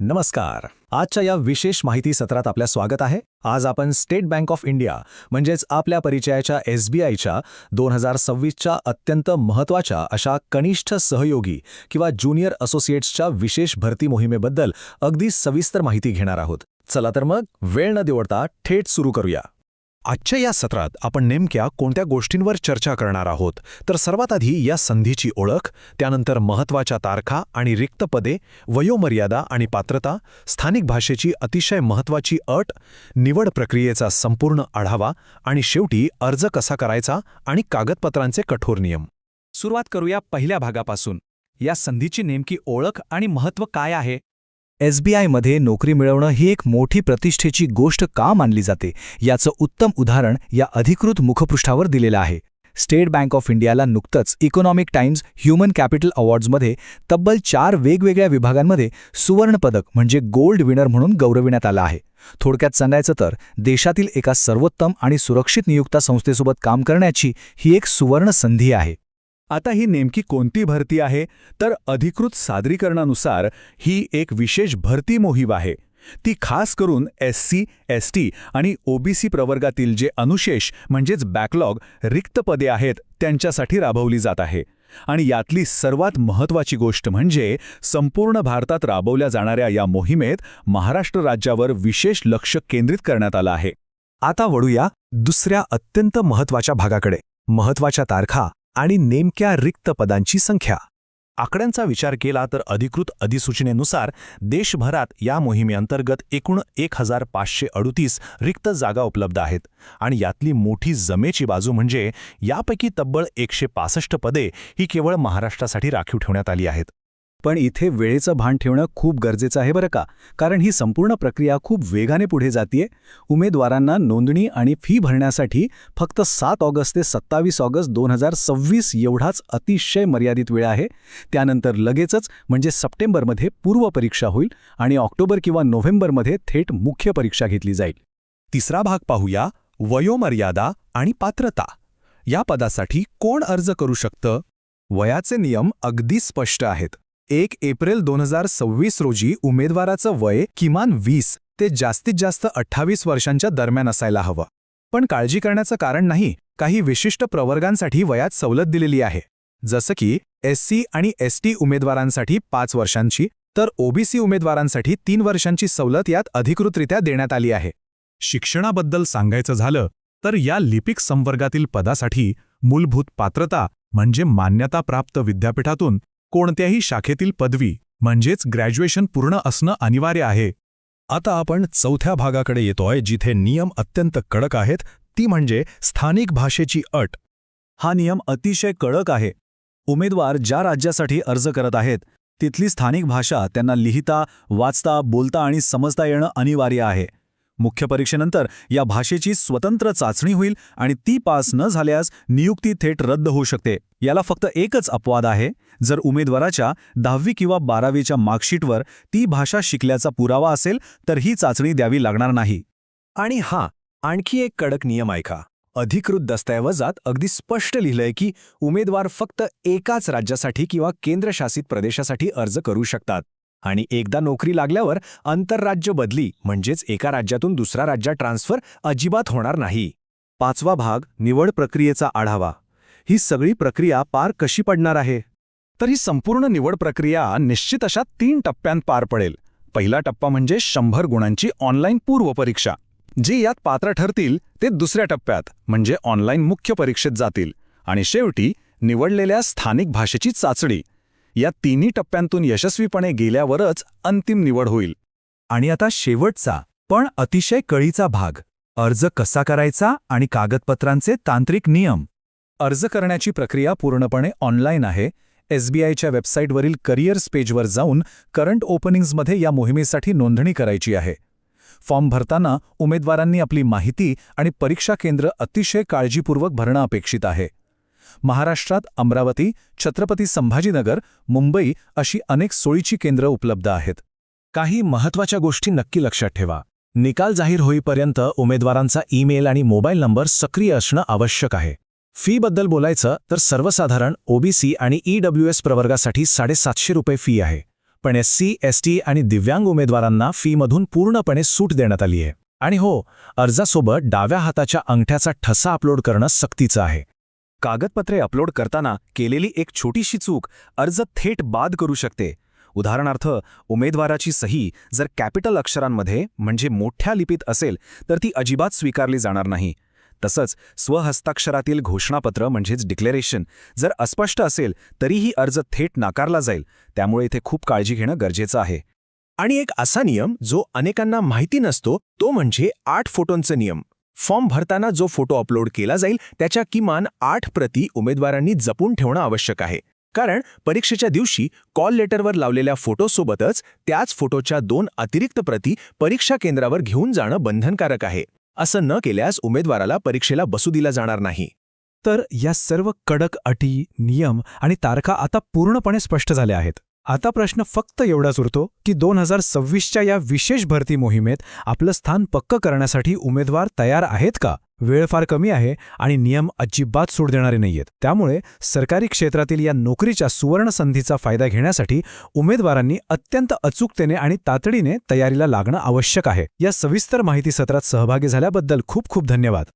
नमस्कार. आजच्या या विशेष माहिती सत्रात आपल्या स्वागत आहे. आज आपण स्टेट बँक ऑफ इंडिया म्हणजेच आपल्या परिचयाच्या SBIच्या 2026च्या अत्यंत महत्त्वाच्या अशा कनिष्ठ सहयोगी किंवा ज्युनियर असोसिएट्सच्या विशेष भरती मोहिमेबद्दल अगदी सविस्तर माहिती घेणार आहोत. चला तर मग वेळ न देवता थेट सुरू करूया. आजच्या या सत्रात आपण नेमक्या कोणत्या गोष्टींवर चर्चा करणार आहोत तर सर्वात आधी या संधीची ओळख, त्यानंतर महत्त्वाच्या तारखा आणि रिक्त पदे, वयोमर्यादा आणि पात्रता, स्थानिक भाषेची अतिशय महत्त्वाची अट, निवड प्रक्रियेचा संपूर्ण आढावा आणि शेवटी अर्ज कसा करायचा आणि कागदपत्रांचे कठोर नियम. सुरुवात करूया पहिल्या भागापासून. या संधीची नेमकी ओळख आणि महत्त्व काय आहे? SBIमध्ये नोकरी मिळवणं ही एक मोठी प्रतिष्ठेची गोष्ट का मानली जाते याचं उत्तम उदाहरण या अधिकृत मुखपृष्ठावर दिलेलं आहे. स्टेट बँक ऑफ इंडियाला नुकतंच इकॉनॉमिक टाइम्स ह्युमन कॅपिटल अवॉर्ड्समध्ये तब्बल 4 वेगवेगळ्या विभागांमध्ये सुवर्ण पदक म्हणजे गोल्ड विनर म्हणून गौरविण्यात आलं आहे. थोडक्यात सांगायचं तर देशातील एका सर्वोत्तम आणि सुरक्षित नियुक्ता संस्थेसोबत काम करण्याची ही एक सुवर्ण संधी आहे. आता ही नेमकी कोणती भरती आहे तर अधिकृत सादरीकरणानुसार ही एक विशेष भरती मोहीम आहे. ती खास करून SC, ST आणि OBC प्रवर्गातील जे अनुशेष म्हणजेच बॅकलॉग रिक्त पदे आहेत त्यांच्यासाठी राबवली जात आहे. आणि यातली सर्वात महत्त्वाची गोष्ट म्हणजे संपूर्ण भारतात राबवल्या जाणाऱ्या या मोहिमेत महाराष्ट्र राज्यावर विशेष लक्ष केंद्रित करण्यात आलं आहे. आता वळूया दुसऱ्या अत्यंत महत्त्वाच्या भागाकडे, महत्त्वाच्या तारखा आणि नेमक्या रिक्त पदांची संख्या. आकड्यांचा विचार केला तर अधिकृत अधिसूचनेनुसार देशभरात या मोहिमेअंतर्गत एकूण 1538 रिक्त जागा उपलब्ध आहेत. आणि यातली मोठी जमेची बाजू म्हणजे यापैकी तब्बल 165 पदे ही केवळ महाराष्ट्रासाठी राखीव ठेवण्यात आली आहेत. पण इथे वेळेचं भान ठेवणं खूप गरजेचं आहे बरं का, कारण ही संपूर्ण प्रक्रिया खूप वेगाने पुढे जातीये. उमेदवारांना नोंदणी आणि फी भरण्यासाठी फक्त 7 ऑगस्ट ते 27 ऑगस्ट 2026 एवढाच अतिशय मर्यादित वेळ आहे. त्यानंतर लगेचच म्हणजे सप्टेंबरमध्ये पूर्वपरीक्षा होईल आणि ऑक्टोबर किंवा नोव्हेंबरमध्ये थेट मुख्य परीक्षा घेतली जाईल. तिसरा भाग पाहूया, वयोमर्यादा आणि पात्रता. या पदासाठी कोण अर्ज करू शकतं? वयाचे नियम अगदी स्पष्ट आहेत. 1 एप्रिल 2026 रोजी उमेदवाराचं वय किमान 20 ते जास्तीत जास्त 28 वर्षांच्या दरम्यान असायला हवं. पण काळजी करण्याचं कारण नाही. काही विशिष्ट प्रवर्गांसाठी वयात सवलत दिलेली आहे. जसं की SC आणि ST उमेदवारांसाठी 5 वर्षांची तर OBC उमेदवारांसाठी 3 वर्षांची सवलत यात अधिकृतरित्या देण्यात आली आहे. शिक्षणाबद्दल सांगायचं झालं तर या लिपिक संवर्गातील पदासाठी मूलभूत पात्रता म्हणजे मान्यताप्राप्त विद्यापीठातून कोणत्याही शाखेतील पदवी म्हणजेच ग्रॅज्युएशन पूर्ण असणं अनिवार्य आहे. आता आपण चौथ्या भागाकडे येतोय, जिथे नियम अत्यंत कडक आहेत, ती म्हणजे स्थानिक भाषेची अट. हा नियम अतिशय कडक आहे. उमेदवार ज्या राज्यासाठी अर्ज करत आहेत तिथली स्थानिक भाषा त्यांना लिहिता, वाचता, बोलता आणि समजता येणं अनिवार्य आहे. मुख्य परीक्षेनंतर या भाषेची स्वतंत्र चाचणी होईल आणि ती पास न झाल्यास नियुक्ती थेट रद्द होऊ शकते. याला फक्त एकच अपवाद आहे. जर उमेदवाराच्या 10वी किंवा 12वीच्या मार्कशीटवर ती भाषा शिकल्याचा पुरावा असेल तर ही चाचणी द्यावी लागणार नाही. आणि आणखी एक कडक नियम ऐका. अधिकृत दस्तऐवजात अगदी स्पष्ट लिहिलंय की उमेदवार फक्त एकाच राज्यासाठी किंवा केंद्रशासित प्रदेशासाठी अर्ज करू शकतात. आणि एकदा नोकरी लागल्यावर आंतरराज्य बदली म्हणजेच एका राज्यातून दुसऱ्या राज्यात ट्रान्सफर अजिबात होणार नाही. 5वा भाग, निवड प्रक्रियेचा आढावा. ही सगळी प्रक्रिया पार कशी पडणार आहे? तर ही संपूर्ण निवड प्रक्रिया निश्चित अशा 3 टप्प्यांत पार पडेल. पहिला टप्पा म्हणजे 100 गुणांची ऑनलाईन पूर्वपरीक्षा. जे यात पात्र ठरतील ते दुसऱ्या टप्प्यात म्हणजे ऑनलाईन मुख्य परीक्षेत जातील. आणि शेवटी निवडलेल्या स्थानिक भाषेची चाचणी. या तिन्ही टप्प्यांतून यशस्वीपणे गेल्यावरच अंतिम निवड होईल. आणि आता शेवटचा पण अतिशय कळीचा भाग, अर्ज कसा करायचा आणि कागदपत्रांचे तांत्रिक नियम. अर्ज करण्याची प्रक्रिया पूर्णपणे ऑनलाईन आहे. SBIच्या वेबसाईटवरील करिअर्स पेजवर जाऊन करंट ओपनिंग्समध्ये या मोहिमेसाठी नोंदणी करायची आहे. फॉर्म भरताना उमेदवारांनी आपली माहिती आणि परीक्षा केंद्र अतिशय काळजीपूर्वक भरणं अपेक्षित आहे. महाराष्ट्रात अमरावती, छत्रपती संभाजीनगर, मुंबई अशी अनेक सोयीची केंद्र उपलब्ध आहेत. काही महत्त्वाच्या गोष्टी नक्की लक्षात ठेवा. निकाल जाहीर होईपर्यंत उमेदवारांचा ईमेल आणि मोबाईल नंबर सक्रिय असणं आवश्यक आहे. फीबद्दल बोलायचं तर सर्वसाधारण OBC आणि EWS प्रवर्गासाठी ₹750 फी आहे. पण SC, ST आणि दिव्यांग उमेदवारांना फीमधून पूर्णपणे सूट देण्यात आली आहे. आणि हो, अर्जासोबत डाव्या हाताच्या अंगठ्याचा ठसा अपलोड करणं सक्तीचं आहे. कागदपत्रे अपलोड करताना केलेली एक छोटीशी चूक अर्ज थेट बाद करू शकते. उदाहरणार्थ, उमेदवाराची सही जर कॅपिटल अक्षरांमध्ये म्हणजे मोठ्या लिपीत असेल तर ती अजिबात स्वीकारली जाणार नाही. तसंच स्वहस्ताक्षरातील घोषणापत्र म्हणजेच डिक्लेरेशन जर अस्पष्ट असेल तरीही अर्ज थेट नाकारला जाईल. त्यामुळे इथे खूप काळजी घेणं गरजेचं आहे. आणि एक असा नियम जो अनेकांना माहिती नसतो तो म्हणजे 8 फोटोंचा नियम. फॉर्म भरताना जो फोटो अपलोड केला जाईल त्याच्या किमान 8 प्रती उमेदवारांनी जपून ठेवणं आवश्यक आहे. कारण परीक्षेच्या दिवशी कॉल लेटरवर लावलेल्या फोटोसोबतच त्याच फोटोच्या 2 अतिरिक्त प्रती परीक्षा केंद्रावर घेऊन जाणं बंधनकारक आहे. असं न केल्यास उमेदवाराला परीक्षेला बसू दिला जाणार नाही. तर या सर्व कडक अटी, नियम आणि तारखा आता पूर्णपणे स्पष्ट झाल्या आहेत. आता प्रश्न फक्त एवढाच उरतो की 2026च्या या विशेष भरती मोहिमेत आपलं स्थान पक्कं करण्यासाठी उमेदवार तयार आहेत का? वेळ फार कमी आहे आणि नियम अजिबात सूट देणारे नाहीयेत. त्यामुळे सरकारी क्षेत्रातील या नोकरीच्या सुवर्ण संधीचा फायदा घेण्यासाठी उमेदवारांनी अत्यंत अचूकतेने आणि तातडीने तयारीला लागणं आवश्यक आहे. या सविस्तर माहिती सत्रात सहभागी झाल्याबद्दल खूप खूप धन्यवाद.